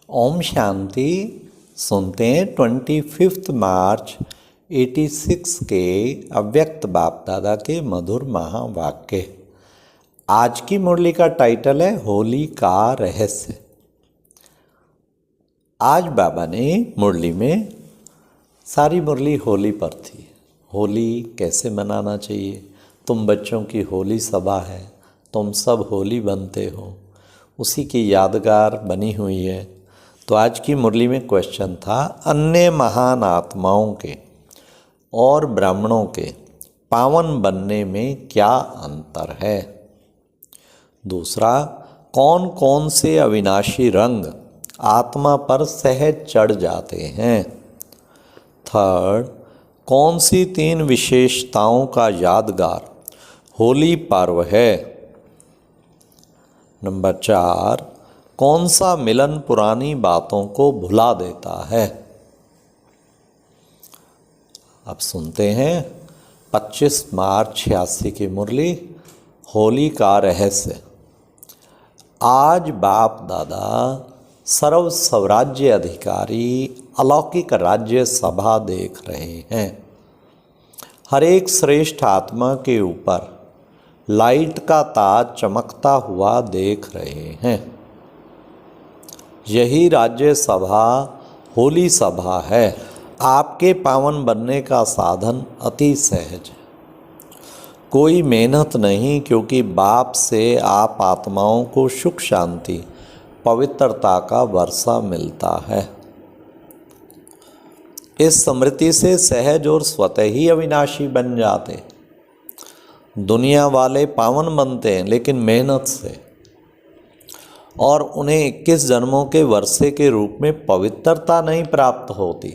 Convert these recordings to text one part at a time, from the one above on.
ओम शांति। सुनते हैं 25 मार्च 86 के अव्यक्त बाप दादा के मधुर महावाक्य। आज की मुरली का टाइटल है होली का रहस्य। आज बाबा ने मुरली में सारी मुरली होली पर थी। होली कैसे मनाना चाहिए, तुम बच्चों की होली सभा है, तुम सब होली बनते हो, उसी की यादगार बनी हुई है। तो आज की मुरली में क्वेश्चन था, अन्य महान आत्माओं के और ब्राह्मणों के पावन बनने में क्या अंतर है। दूसरा, कौन कौन से अविनाशी रंग आत्मा पर सहज चढ़ जाते हैं। थर्ड, कौन सी 3 विशेषताओं का यादगार होली पर्व है। नंबर 4, कौन सा मिलन पुरानी बातों को भुला देता है। अब सुनते हैं 25 मार्च 86 की मुरली, होली का रहस्य। आज बाप दादा सर्व स्वराज्य अधिकारी अलौकिक राज्य सभा देख रहे हैं। हर एक श्रेष्ठ आत्मा के ऊपर लाइट का ताज चमकता हुआ देख रहे हैं। यही राज्य सभा होली सभा है। आपके पावन बनने का साधन अति सहज है, कोई मेहनत नहीं, क्योंकि बाप से आप आत्माओं को सुख शांति पवित्रता का वर्षा मिलता है। इस स्मृति से सहज और स्वतः ही अविनाशी बन जाते। दुनिया वाले पावन बनते हैं लेकिन मेहनत से, और उन्हें 21 जन्मों के वर्षे के रूप में पवित्रता नहीं प्राप्त होती।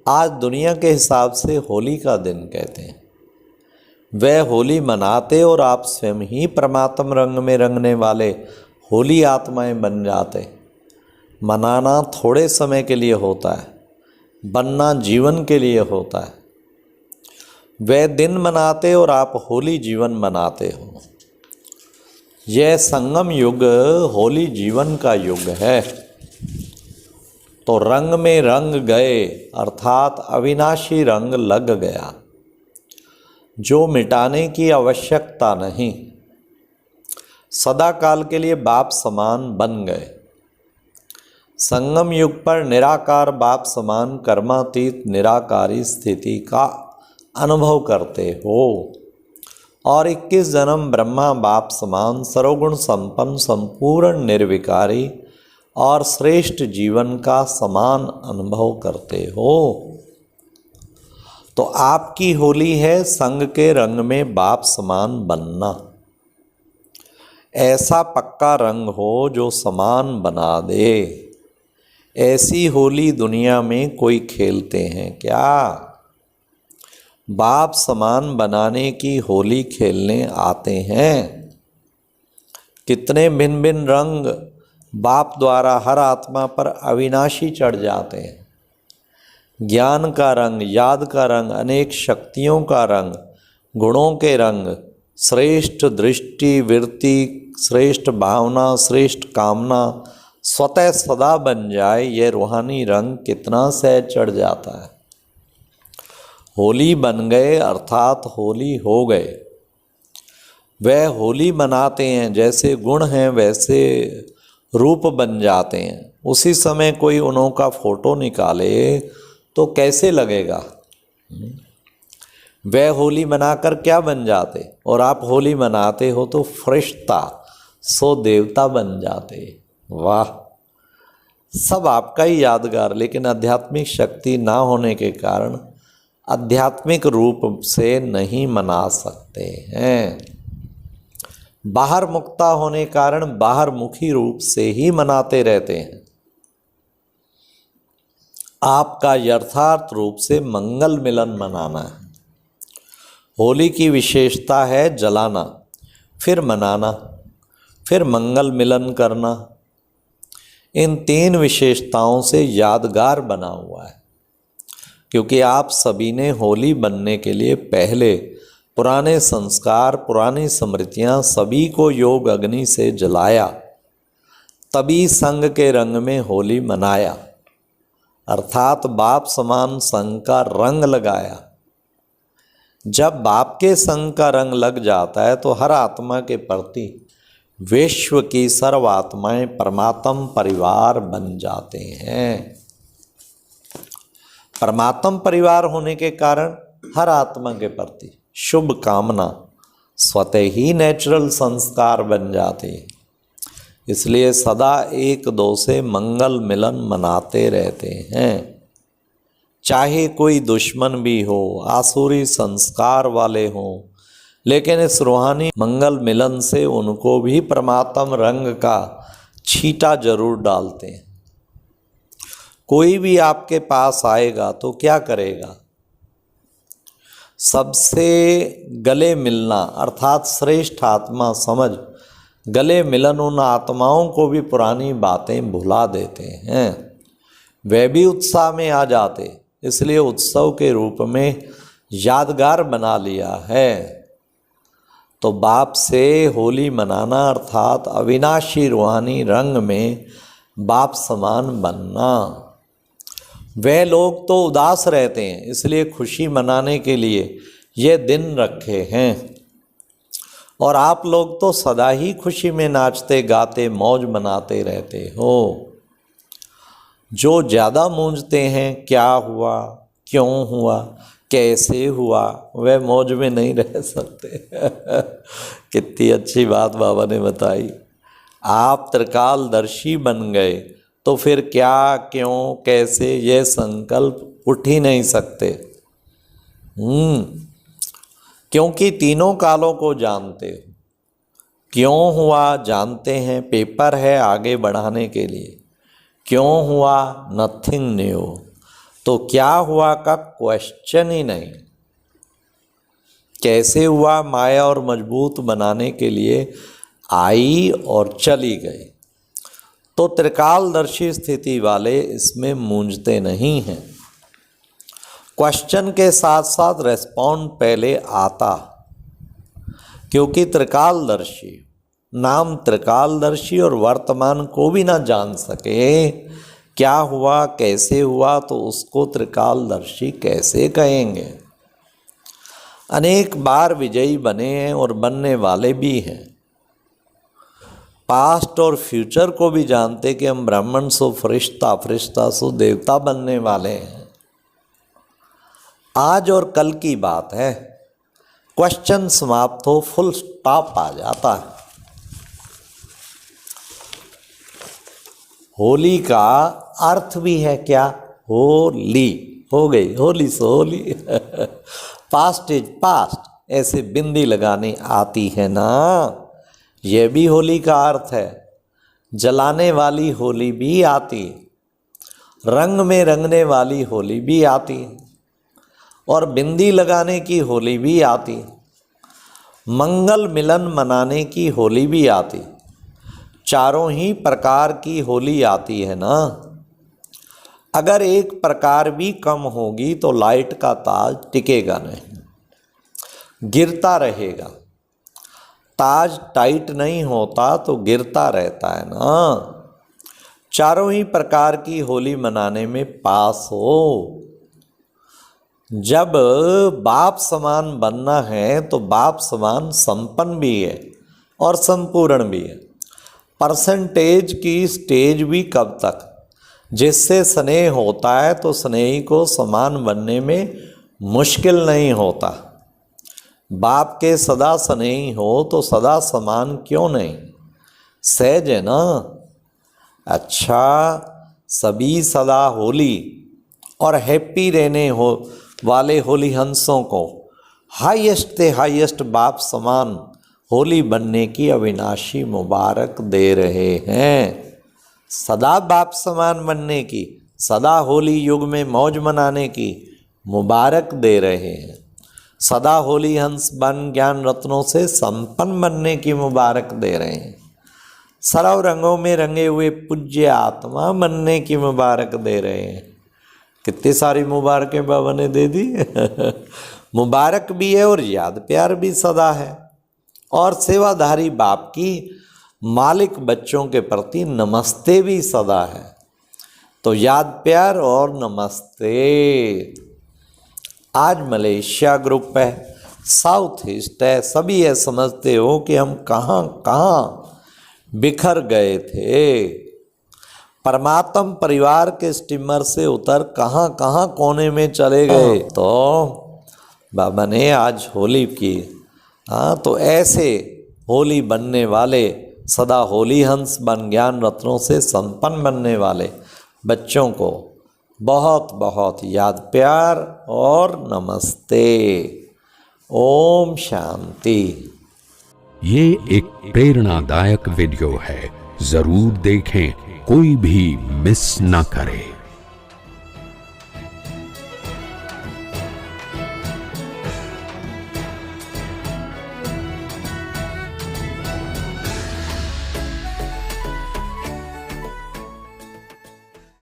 आज दुनिया के हिसाब से होली का दिन कहते हैं। वह होली मनाते और आप स्वयं ही परमात्म रंग में रंगने वाले होली आत्माएं बन जाते। मनाना थोड़े समय के लिए होता है, बनना जीवन के लिए होता है। वह दिन मनाते और आप होली जीवन मनाते हो। यह संगम युग होली जीवन का युग है। तो रंग में रंग गए, अर्थात अविनाशी रंग लग गया, जो मिटाने की आवश्यकता नहीं। सदा काल के लिए बाप समान बन गए। संगम युग पर निराकार बाप समान कर्मातीत निराकारी स्थिति का अनुभव करते हो, और 21 जन्म ब्रह्मा बाप समान सर्वगुण संपन्न संपूर्ण निर्विकारी और श्रेष्ठ जीवन का समान अनुभव करते हो। तो आपकी होली है संग के रंग में बाप समान बनना। ऐसा पक्का रंग हो जो समान बना दे। ऐसी होली दुनिया में कोई खेलते हैं क्या? बाप समान बनाने की होली खेलने आते हैं। कितने भिन्न भिन्न रंग बाप द्वारा हर आत्मा पर अविनाशी चढ़ जाते हैं। ज्ञान का रंग, याद का रंग, अनेक शक्तियों का रंग, गुणों के रंग, श्रेष्ठ दृष्टि वृत्ति, श्रेष्ठ भावना, श्रेष्ठ कामना स्वतः सदा बन जाए। यह रूहानी रंग कितना सहज चढ़ जाता है। होली बन गए अर्थात होली हो गए। वह होली मनाते हैं, जैसे गुण हैं वैसे रूप बन जाते हैं। उसी समय कोई उनका फोटो निकाले तो कैसे लगेगा। वह होली मनाकर क्या बन जाते, और आप होली मनाते हो तो फरिश्ता सो देवता बन जाते। वाह, सब आपका ही यादगार, लेकिन आध्यात्मिक शक्ति ना होने के कारण आध्यात्मिक रूप से नहीं मना सकते हैं। बाहर मुक्ता होने कारण बाहर मुखी रूप से ही मनाते रहते हैं। आपका यथार्थ रूप से मंगल मिलन मनाना है। होली की विशेषता है जलाना, फिर मनाना, फिर मंगल मिलन करना। इन 3 विशेषताओं से यादगार बना हुआ है, क्योंकि आप सभी ने होली बनने के लिए पहले पुराने संस्कार, पुरानी स्मृतियाँ सभी को योग अग्नि से जलाया, तभी संग के रंग में होली मनाया, अर्थात बाप समान संग का रंग लगाया। जब बाप के संग का रंग लग जाता है तो हर आत्मा के प्रति विश्व की सर्व आत्माएं परमात्म परिवार बन जाते हैं। परमात्म परिवार होने के कारण हर आत्मा के प्रति शुभ कामना स्वतः ही नेचुरल संस्कार बन जाते हैं। इसलिए सदा एक दो से मंगल मिलन मनाते रहते हैं। चाहे कोई दुश्मन भी हो, आसुरी संस्कार वाले हों, लेकिन इस रूहानी मंगल मिलन से उनको भी परमात्म रंग का छींटा जरूर डालते हैं। कोई भी आपके पास आएगा तो क्या करेगा? सबसे गले मिलना अर्थात श्रेष्ठ आत्मा समझ गले मिलन उन आत्माओं को भी पुरानी बातें भुला देते हैं। वे भी उत्साह में आ जाते, इसलिए उत्सव के रूप में यादगार बना लिया है। तो बाप से होली मनाना अर्थात अविनाशी रूहानी रंग में बाप समान बनना। वे लोग तो उदास रहते हैं, इसलिए खुशी मनाने के लिए ये दिन रखे हैं। और आप लोग तो सदा ही खुशी में नाचते गाते मौज मनाते रहते हो। जो ज़्यादा मूंझते हैं क्या हुआ, क्यों हुआ, कैसे हुआ, वह मौज में नहीं रह सकते। कितनी अच्छी बात बाबा ने बताई। आप त्रिकालदर्शी बन गए तो फिर क्या, क्यों, कैसे ये संकल्प उठ ही नहीं सकते। क्योंकि तीनों कालों को जानते हो। क्यों हुआ जानते हैं, पेपर है आगे बढ़ाने के लिए। क्यों हुआ, नथिंग न्यू। तो क्या हुआ का क्वेश्चन ही नहीं। कैसे हुआ, माया और मजबूत बनाने के लिए आई और चली गई। तो त्रिकालदर्शी स्थिति वाले इसमें मूंझते नहीं हैं। क्वेश्चन के साथ साथ रेस्पॉन्ड पहले आता, क्योंकि त्रिकालदर्शी नाम त्रिकालदर्शी और वर्तमान को भी ना जान सके क्या हुआ कैसे हुआ, तो उसको त्रिकालदर्शी कैसे कहेंगे। अनेक बार विजयी बने हैं और बनने वाले भी हैं। पास्ट और फ्यूचर को भी जानते कि हम ब्राह्मण सो फरिश्ता, फरिश्ता सो देवता बनने वाले हैं। आज और कल की बात है। क्वेश्चन समाप्त हो, फुल स्टॉप आ जाता है। होली का अर्थ भी है क्या? होली हो गई, होली सो होली। पास्ट इज पास्ट, ऐसे बिंदी लगानी आती है ना, यह भी होली का अर्थ है। जलाने वाली होली भी आती, रंग में रंगने वाली होली भी आती, और बिंदी लगाने की होली भी आती, मंगल मिलन मनाने की होली भी आती। चारों ही प्रकार की होली आती है ना। अगर एक प्रकार भी कम होगी तो लाइट का ताज टिकेगा नहीं, गिरता रहेगा। ताज टाइट नहीं होता तो गिरता रहता है ना। चारों ही प्रकार की होली मनाने में पास हो। जब बाप समान बनना है तो बाप समान संपन्न भी है और संपूर्ण भी है। परसेंटेज की स्टेज भी कब तक, जिससे स्नेह होता है तो स्नेही को समान बनने में मुश्किल नहीं होता। बाप के सदा स्नेही हो तो सदा समान क्यों नहीं, सहज है ना। अच्छा, सभी सदा होली और हैप्पी रहने हो वाले होली हंसों को हाईएस्ट से हाईएस्ट बाप समान होली बनने की अविनाशी मुबारक दे रहे हैं। सदा बाप समान बनने की, सदा होली युग में मौज मनाने की मुबारक दे रहे हैं। सदा होली हंस बन ज्ञान रत्नों से संपन्न बनने की मुबारक दे रहे हैं। सर्व रंगों में रंगे हुए पूज्य आत्मा बनने की मुबारक दे रहे हैं। कितनी सारी मुबारकें बाबा ने दे दी। मुबारक भी है और याद प्यार भी सदा है। और सेवाधारी बाप की मालिक बच्चों के प्रति नमस्ते भी सदा है। तो याद प्यार और नमस्ते। आज मलेशिया ग्रुप है, साउथ ईस्ट है, सभी ये समझते हो कि हम कहाँ कहाँ बिखर गए थे। परमात्म परिवार के स्टीमर से उतर कहाँ कहाँ कोने में चले गए। तो बाबा ने आज होली की, हाँ, तो ऐसे होली बनने वाले, सदा होली हंस बन ज्ञान रत्नों से संपन्न बनने वाले बच्चों को बहुत बहुत याद प्यार और नमस्ते। ओम शांति। ये एक प्रेरणादायक वीडियो है, जरूर देखें, कोई भी मिस ना करे।